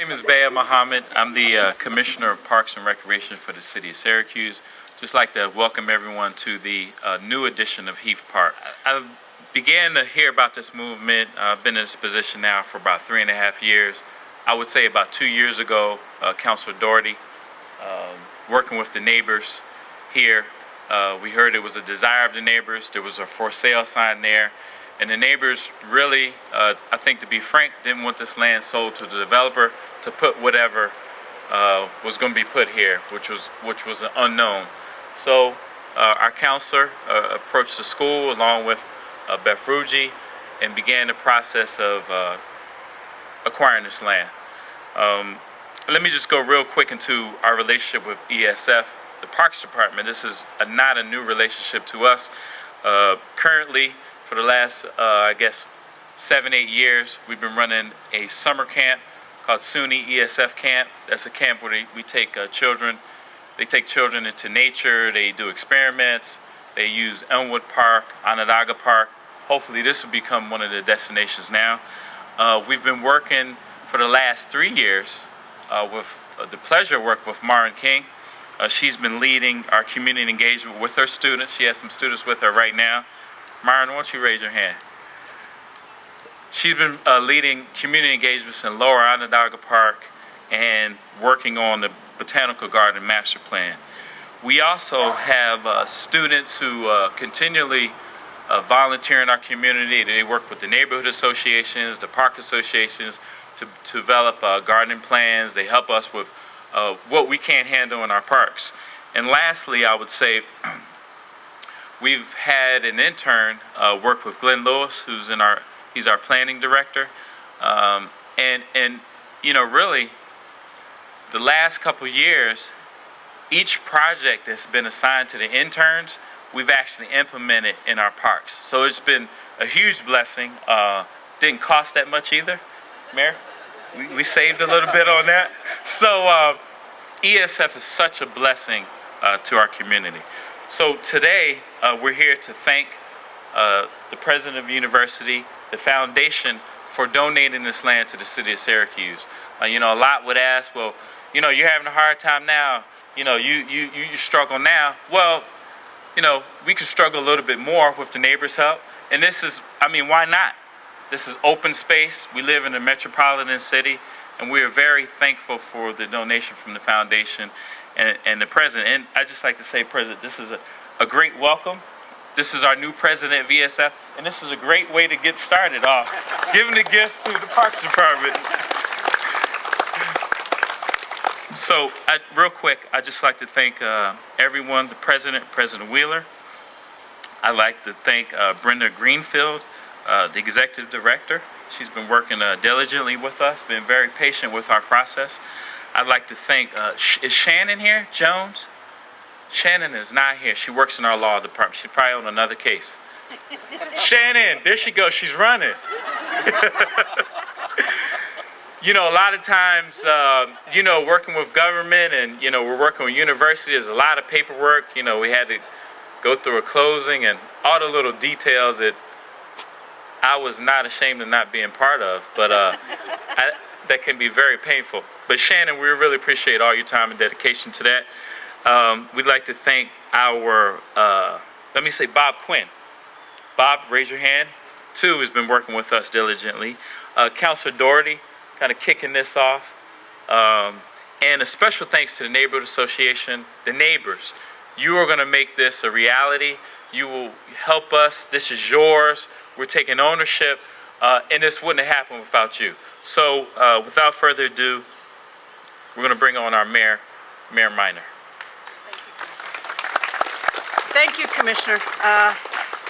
My name is Baya Muhammad. I'm the Commissioner of Parks and Recreation for the City of Syracuse. Just like to welcome everyone to the new edition of Heath Park. I began to hear about this movement. I've been in this position now for about 3.5 years. I would say about 2 years ago, Councilor Doherty, working with the neighbors here, we heard it was a desire of the neighbors. There was a for sale sign there. And the neighbors really, I think to be frank, didn't want this land sold to the developer to put whatever was going to be put here, which was an unknown. So our counselor approached the school along with Beth Ruji and began the process of acquiring this land. Let me just go real quick into our relationship with ESF, the Parks Department. This is not a new relationship to us. Currently, for the last, I guess, 7-8 years, we've been running a summer camp called SUNY ESF Camp. That's a camp where we take children. They take children into nature. They do experiments. They use Elmwood Park, Onondaga Park. Hopefully, this will become one of the destinations now. We've been working for the last 3 years with the pleasure work with Maren King. She's been leading our community engagement with her students. She has some students with her right now. Myron, why don't you raise your hand? She's been leading community engagements in Lower Onondaga Park and working on the Botanical Garden Master Plan. We also have students who continually volunteer in our community. They work with the neighborhood associations, the park associations to develop gardening plans. They help us with what we can't handle in our parks. And lastly, I would say, we've had an intern work with Glenn Lewis, he's our planning director, and you know, really, the last couple years, each project that's been assigned to the interns, we've actually implemented in our parks. So it's been a huge blessing. Didn't cost that much either, Mayor. We saved a little bit on that. So ESF is such a blessing to our community. So today, we're here to thank the president of the university, the foundation, for donating this land to the city of Syracuse. You know, a lot would ask, well, you know, you're having a hard time now. You know, you struggle now. Well, you know, we can struggle a little bit more with the neighbors' help. And this is, I mean, why not? This is open space. We live in a metropolitan city, and we are very thankful for the donation from the foundation and the president. And I just like to say, President, this is a great welcome. This is our new president of VSF, and this is a great way to get started off, giving the gift to the Parks Department. So, real quick, I'd just like to thank everyone, the president, President Wheeler. I'd like to thank Brenda Greenfield, the executive director. She's been working diligently with us, been very patient with our process. I'd like to thank, is Shannon here, Jones? Shannon is not here. She works in our law department. She's probably on another case. Shannon, there she goes. She's running. You know, a lot of times, you know, working with government and, you know, we're working with university, there's a lot of paperwork. You know, we had to go through a closing and all the little details that I was not ashamed of not being part of, but that can be very painful. But Shannon, we really appreciate all your time and dedication to that. We'd like to thank our, let me say Bob Quinn. Bob, raise your hand. Too has been working with us diligently. Councilor Doherty, kind of kicking this off. And a special thanks to the Neighborhood Association, the neighbors. You are going to make this a reality. You will help us. This is yours. We're taking ownership, and this wouldn't have happened without you. So without further ado, we're going to bring on our Mayor Minor. Thank you, Commissioner.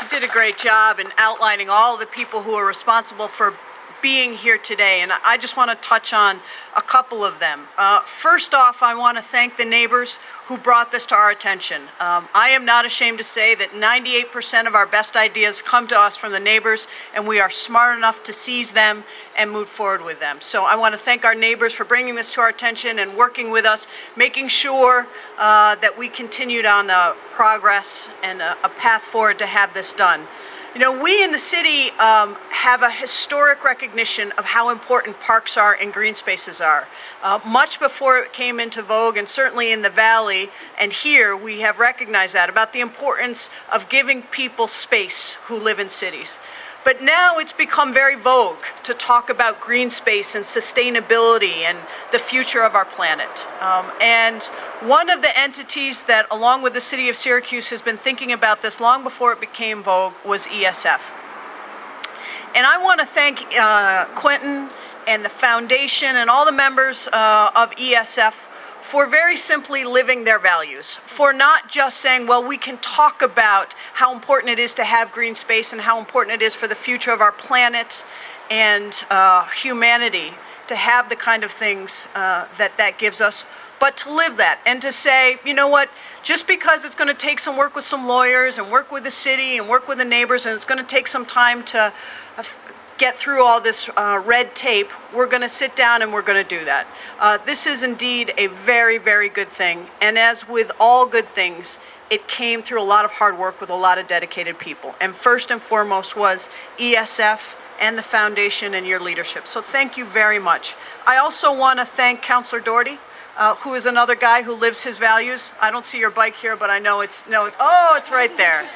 You did a great job in outlining all the people who are responsible for being here today, and I just want to touch on a couple of them. First off, I want to thank the neighbors who brought this to our attention. I am not ashamed to say that 98% of our best ideas come to us from the neighbors, and we are smart enough to seize them and move forward with them. So I want to thank our neighbors for bringing this to our attention and working with us, making sure that we continued on progress and a path forward to have this done. You know, we in the city have a historic recognition of how important parks are and green spaces are. Much before it came into vogue, and certainly in the Valley and here, we have recognized that, about the importance of giving people space who live in cities. But now it's become very vogue to talk about green space and sustainability and the future of our planet. And one of the entities that, along with the city of Syracuse, has been thinking about this long before it became vogue was ESF. And I want to thank Quentin and the foundation and all the members of ESF for very simply living their values, for not just saying, well, we can talk about how important it is to have green space and how important it is for the future of our planet and humanity to have the kind of things that gives us, but to live that and to say, you know what, just because it's going to take some work with some lawyers and work with the city and work with the neighbors, and it's going to take some time to get through all this red tape, we're going to sit down and we're going to do that. This is indeed a very, very good thing. And as with all good things, it came through a lot of hard work with a lot of dedicated people. And first and foremost was ESF and the foundation and your leadership. So thank you very much. I also want to thank Councilor Doherty, who is another guy who lives his values. I don't see your bike here, but I know it's right there.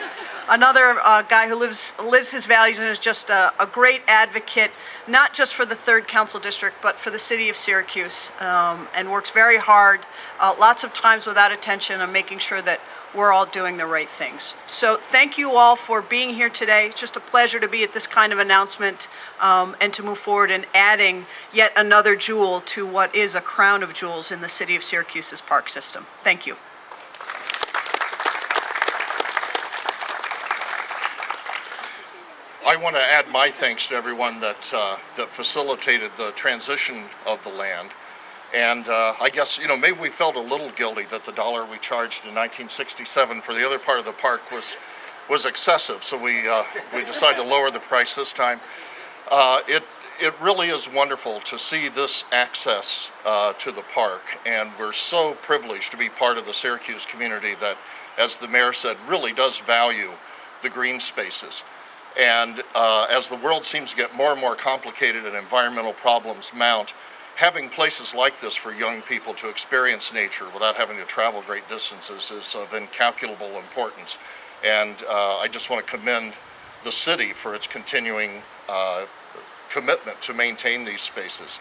Another guy who lives his values and is just a great advocate, not just for the 3rd Council District, but for the city of Syracuse, and works very hard, lots of times without attention, on making sure that we're all doing the right things. So thank you all for being here today. It's just a pleasure to be at this kind of announcement and to move forward and adding yet another jewel to what is a crown of jewels in the city of Syracuse's park system. Thank you. I want to add my thanks to everyone that facilitated the transition of the land. And I guess, you know, maybe we felt a little guilty that the dollar we charged in 1967 for the other part of the park was excessive. So we decided to lower the price this time. It really is wonderful to see this access to the park. And we're so privileged to be part of the Syracuse community that, as the mayor said, really does value the green spaces. And as the world seems to get more and more complicated and environmental problems mount, having places like this for young people to experience nature without having to travel great distances is of incalculable importance. And I just want to commend the city for its continuing commitment to maintain these spaces.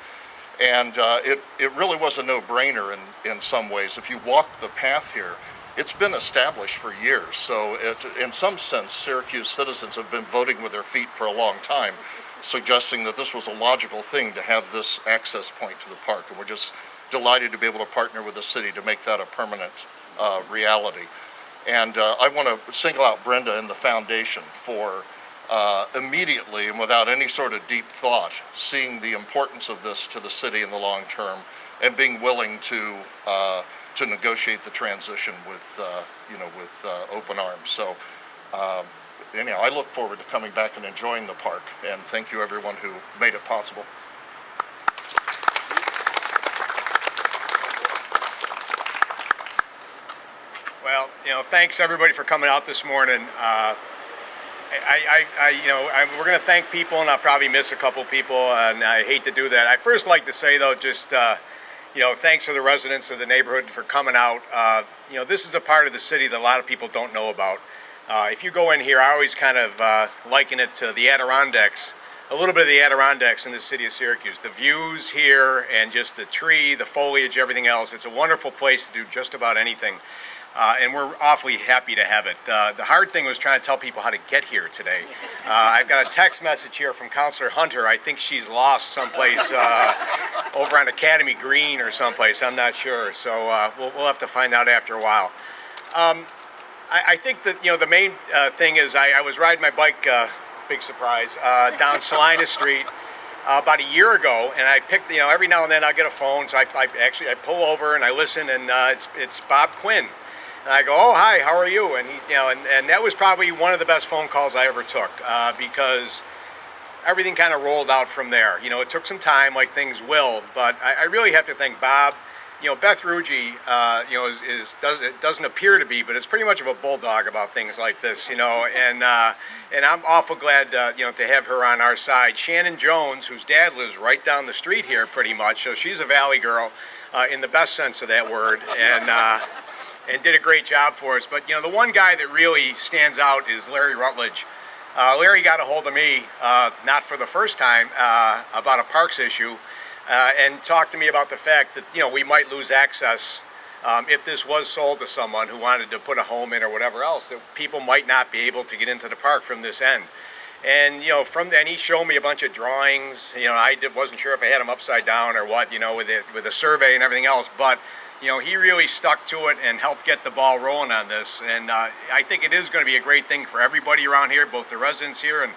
And it really was a no-brainer in some ways. If you walk the path here, it's been established for years. So in some sense, Syracuse citizens have been voting with their feet for a long time, suggesting that this was a logical thing to have this access point to the park. And we're just delighted to be able to partner with the city to make that a permanent reality. And I want to single out Brenda and the foundation for immediately and without any sort of deep thought, seeing the importance of this to the city in the long term and being willing to negotiate the transition with open arms. So anyhow, I look forward to coming back and enjoying the park, and thank you everyone who made it possible. Well, thanks everybody for coming out this morning. We're going to thank people, and I'll probably miss a couple people, and I hate to do that. I'd first like to say, though, just thanks to the residents of the neighborhood for coming out. This is a part of the city that a lot of people don't know about. If you go in here, I always kind of liken it to the Adirondacks, a little bit of the Adirondacks in the city of Syracuse. The views here and just the tree, the foliage, everything else. It's a wonderful place to do just about anything. And we're awfully happy to have it. The hard thing was trying to tell people how to get here today. I've got a text message here from Councilor Hunter. I think she's lost someplace over on Academy Green or someplace. I'm not sure. So we'll have to find out after a while. I think that the main thing is I was riding my bike, big surprise, down Salina Street about a year ago, and I picked every now and then I get a phone, so I pull over and I listen, and it's Bob Quinn. And I go, oh, hi, how are you? And he, and that was probably one of the best phone calls I ever took because everything kind of rolled out from there. It took some time, like things will, but I really have to thank Bob. Beth Rugy, it doesn't appear to be, but it's pretty much of a bulldog about things like this, and I'm awful glad, to have her on our side. Shannon Jones, whose dad lives right down the street here, pretty much, so she's a Valley girl, in the best sense of that word, and did a great job for us. But the one guy that really stands out is Larry Rutledge. Larry got a hold of me, not for the first time, about a parks issue. And talked to me about the fact that, we might lose access if this was sold to someone who wanted to put a home in or whatever else, that people might not be able to get into the park from this end. And, from then he showed me a bunch of drawings. Wasn't sure if I had them upside down or what, with a survey and everything else. But, he really stuck to it and helped get the ball rolling on this. And I think it is going to be a great thing for everybody around here, both the residents here and,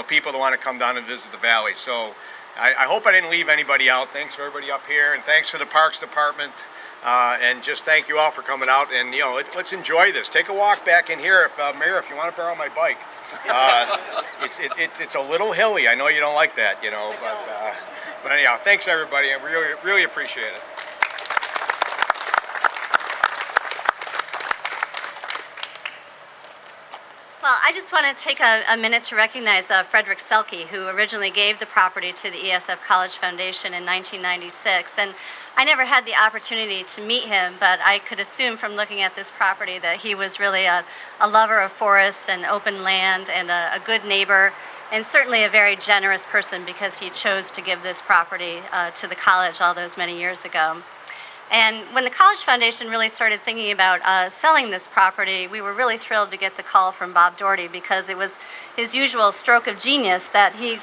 people that want to come down and visit the Valley. So I hope I didn't leave anybody out. Thanks for everybody up here, and thanks to the Parks Department, and just thank you all for coming out. And let's enjoy this. Take a walk back in here, Mayor, if you want to borrow my bike. It's a little hilly. I know you don't like that, but anyhow, thanks everybody. I really appreciate it. Well, I just want to take a minute to recognize Frederick Selke, who originally gave the property to the ESF College Foundation in 1996. And I never had the opportunity to meet him, but I could assume from looking at this property that he was really a lover of forests and open land and a good neighbor, and certainly a very generous person because he chose to give this property to the college all those many years ago. And when the College Foundation really started thinking about selling this property, we were really thrilled to get the call from Bob Doherty, because it was his usual stroke of genius that he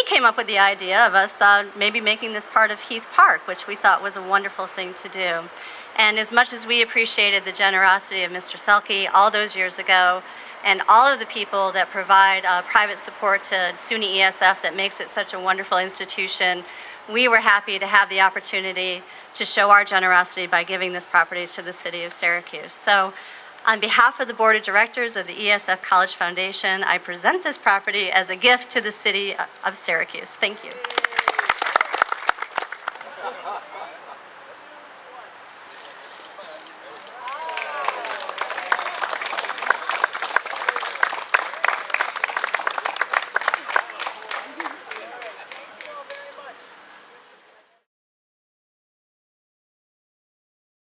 came up with the idea of us maybe making this part of Heath Park, which we thought was a wonderful thing to do. And as much as we appreciated the generosity of Mr. Selke all those years ago, and all of the people that provide private support to SUNY ESF that makes it such a wonderful institution, we were happy to have the opportunity to show our generosity by giving this property to the city of Syracuse. So on behalf of the Board of Directors of the ESF College Foundation, I present this property as a gift to the city of Syracuse. Thank you.